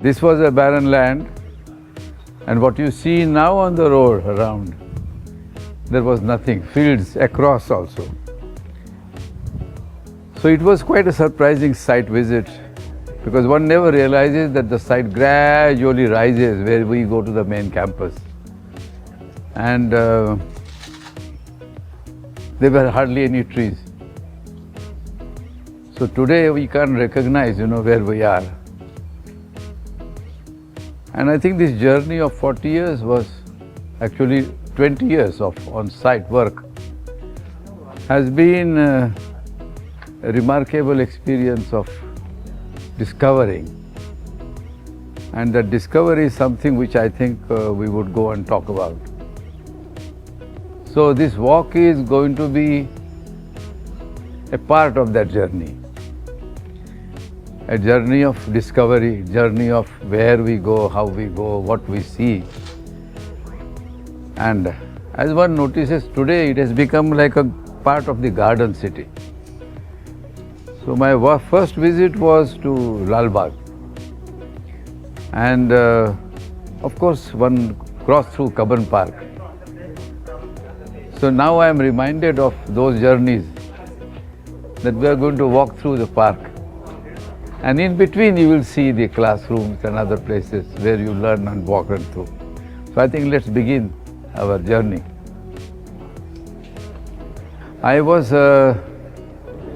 This was a barren land, and what you see now on the road around, there was nothing, fields across also. So it was quite a surprising site visit, because one never realizes that the site gradually rises where we go to the main campus. And there were hardly any trees. So today we can't recognize, where we are. And I think this journey of 40 years was actually 20 years of on-site work has been a remarkable experience of discovering. And that discovery is something which I think we would go and talk about. So this walk is going to be a part of that journey. A journey of discovery, journey of where we go, how we go, what we see. And as one notices today, it has become like a part of the garden city. So my first visit was to Lal Bagh. And of course, one crossed through Cubbon Park. So now I am reminded of those journeys that we are going to walk through the park. And in between you will see the classrooms and other places where you learn and walk through. So I think let's begin our journey. I was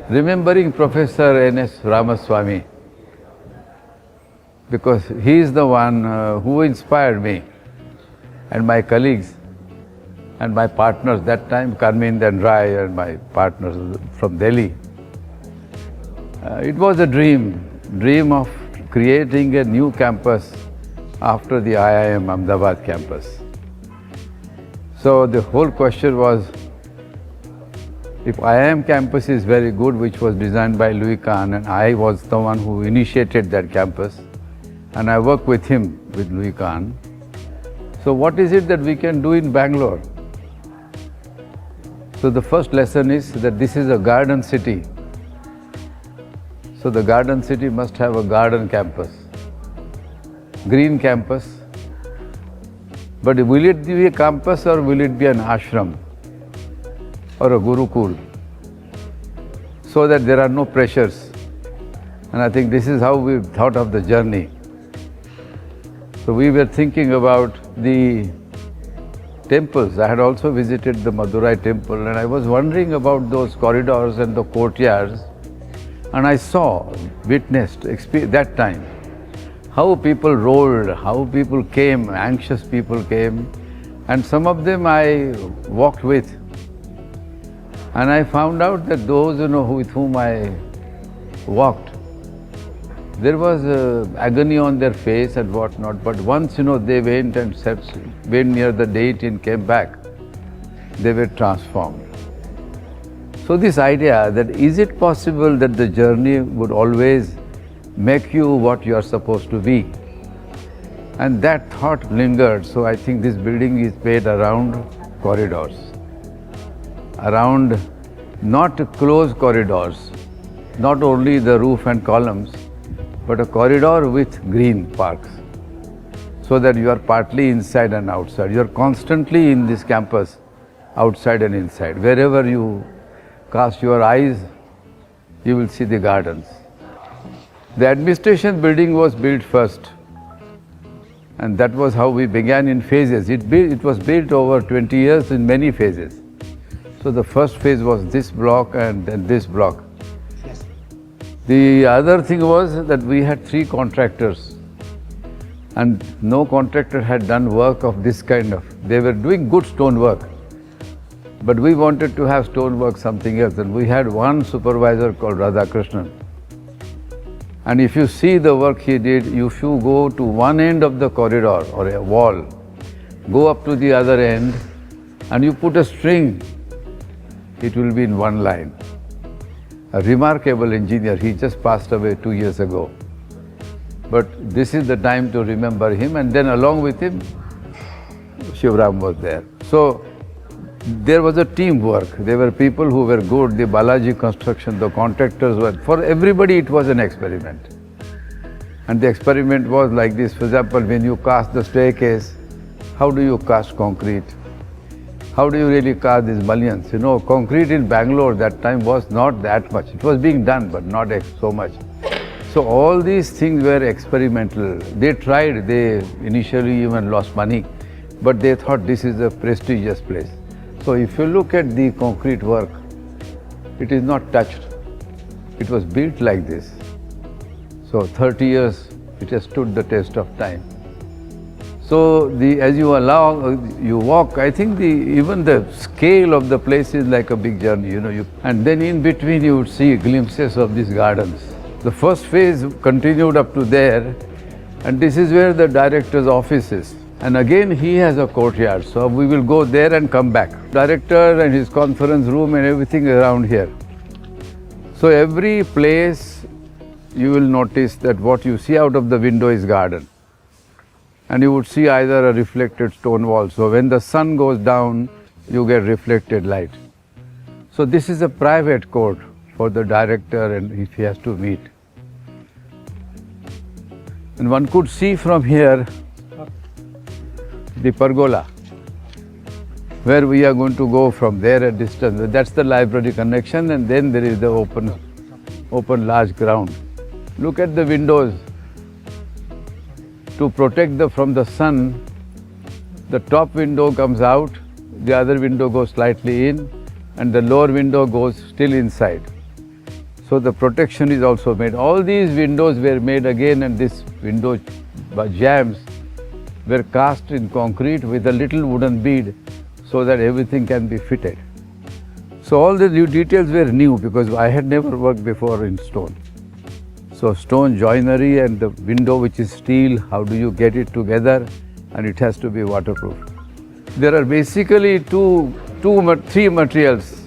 remembering Professor N.S. Ramaswamy, because he is the one who inspired me and my colleagues and my partners that time, Karmind and Rai and my partners from Delhi. It was a dream of creating a new campus after the IIM Ahmedabad campus. So the whole question was, if IIM campus is very good, which was designed by Louis Kahn, and I was the one who initiated that campus, and I worked with him, with Louis Kahn. So what is it that we can do in Bangalore? So the first lesson is that this is a garden city. So the garden city must have a garden campus, green campus. But will it be a campus or will it be an ashram or a gurukul? So that there are no pressures. And I think this is how we thought of the journey. So we were thinking about the temples. I had also visited the Madurai temple, and I was wondering about those corridors and the courtyards. And I saw, witnessed, that time, how people rolled, how people came, anxious people came. And some of them I walked with. And I found out that those with whom I walked, there was agony on their face and whatnot. But once they went and went near the deity and came back, they were transformed. So this idea that is it possible that the journey would always make you what you are supposed to be? And that thought lingered. So I think this building is made around corridors, around not closed corridors, not only the roof and columns, but a corridor with green parks, so that you are partly inside and outside. You are constantly in this campus, outside and inside. Wherever you cast your eyes, you will see the gardens. The administration building was built first, and that was how we began in phases. It was built over 20 years in many phases. So the first phase was this block and then this block. Yes. The other thing was that we had 3 contractors, and no contractor had done work of this kind of. They were doing good stone work, but we wanted to have stone work something else, and we had one supervisor called Radhakrishnan. And if you see the work he did, if you go to one end of the corridor or a wall, go up to the other end, and you put a string, it will be in one line. A remarkable engineer, he just passed away 2 years ago. But this is the time to remember him, and then along with him, Shivram was there. So there was a teamwork. There were people who were good, the Balaji construction, the contractors were, for everybody it was an experiment. And the experiment was like this. For example, when you cast the staircase, how do you cast concrete? How do you really cast these mullions? You know, concrete in Bangalore that time was not that much. It was being done, but not so much. So all these things were experimental. They tried, they initially even lost money, but they thought this is a prestigious place. So if you look at the concrete work, it is not touched. It was built like this. So 30 years, it has stood the test of time. So as you walk, I think even the scale of the place is like a big journey, you know. And then in between you would see glimpses of these gardens. The first phase continued up to there, and this is where the director's office is. And again he has a courtyard, so we will go there and come back. Director and his conference room and everything around here. So every place you will notice that what you see out of the window is garden. And you would see either a reflected stone wall. So when the sun goes down, you get reflected light. So this is a private court for the director and if he has to meet. And one could see from here the pergola, where we are going to go from there at distance. That's the library connection, and then there is the open large ground. Look at the windows. To protect from the sun, the top window comes out, the other window goes slightly in, and the lower window goes still inside. So the protection is also made. All these windows were made again, and this window jambs were cast in concrete with a little wooden bead so that everything can be fitted. So all the new details were new because I had never worked before in stone. So stone joinery and the window which is steel, how do you get it together? And it has to be waterproof. There are basically three materials: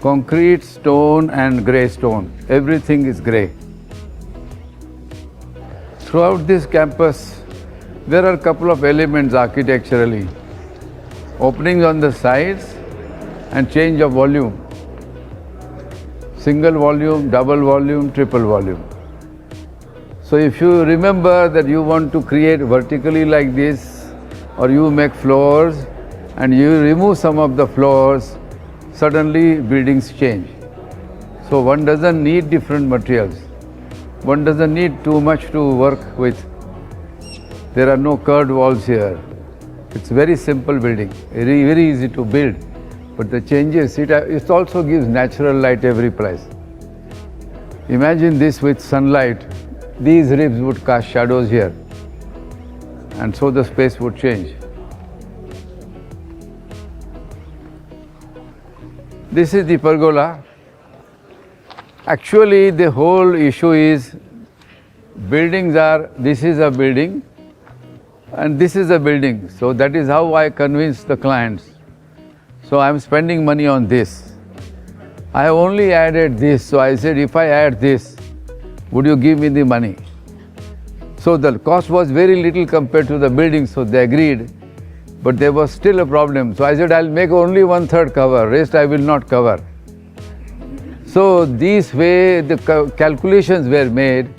concrete, stone and grey stone. Everything is grey. Throughout this campus, there are a couple of elements architecturally. Openings on the sides and change of volume. Single volume, double volume, triple volume. So if you remember that you want to create vertically like this, or you make floors and you remove some of the floors, suddenly buildings change. So one doesn't need different materials. One doesn't need too much to work with. There are no curved walls here. It's very simple building, very easy to build. But the changes, it also gives natural light every place. Imagine this with sunlight. These ribs would cast shadows here, and so the space would change. This is the pergola. Actually, the whole issue is this is a building and this is a building. So that is how I convince the clients. So I am spending money on this. I have only added this. So I said, if I add this, would you give me the money? So the cost was very little compared to the building, so they agreed. But there was still a problem. So I said, I'll make only 1/3 cover, rest I will not cover. So this way the calculations were made,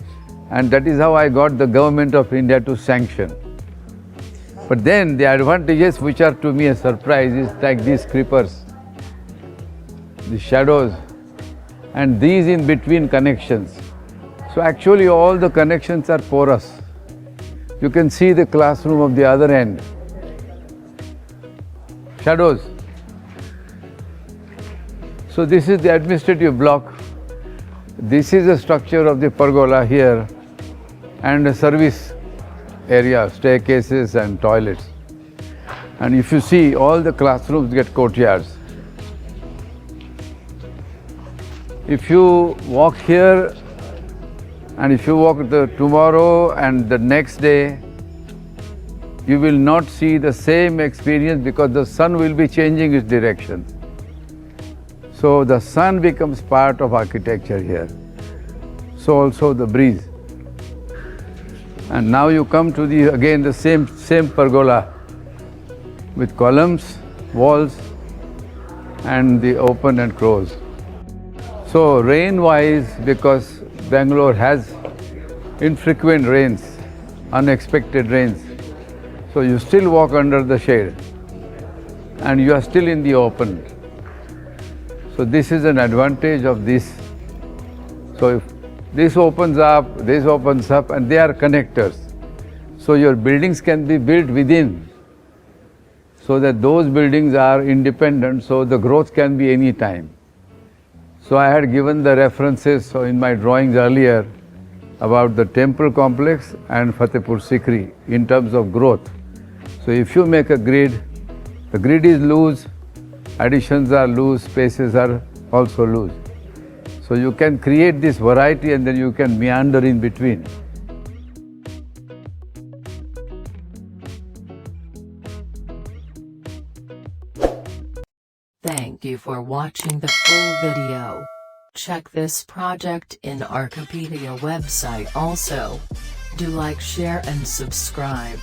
and that is how I got the government of India to sanction. But then the advantages which are to me a surprise is like these creepers, the shadows, and these in between connections. So actually all the connections are porous. You can see the classroom of the other end. Shadows. So this is the administrative block. This is the structure of the pergola here, and a service area, staircases and toilets. And if you see, all the classrooms get courtyards. If you walk here, and if you walk tomorrow and the next day, you will not see the same experience because the sun will be changing its direction. So the sun becomes part of architecture here. So also the breeze. And now you come to again the same pergola with columns, walls, and the open and close. So rain-wise, because Bangalore has infrequent rains, unexpected rains. So you still walk under the shade and you are still in the open. So this is an advantage of this. So if this opens up, and they are connectors. So your buildings can be built within, so that those buildings are independent, so the growth can be any time. So I had given the references in my drawings earlier about the temple complex and Fatehpur Sikri in terms of growth. So if you make a grid, the grid is loose, additions are loose, spaces are also loose. So you can create this variety and then you can meander in between. Thank you for watching the full video. Check this project in Archipedia website also. Do like, share and subscribe.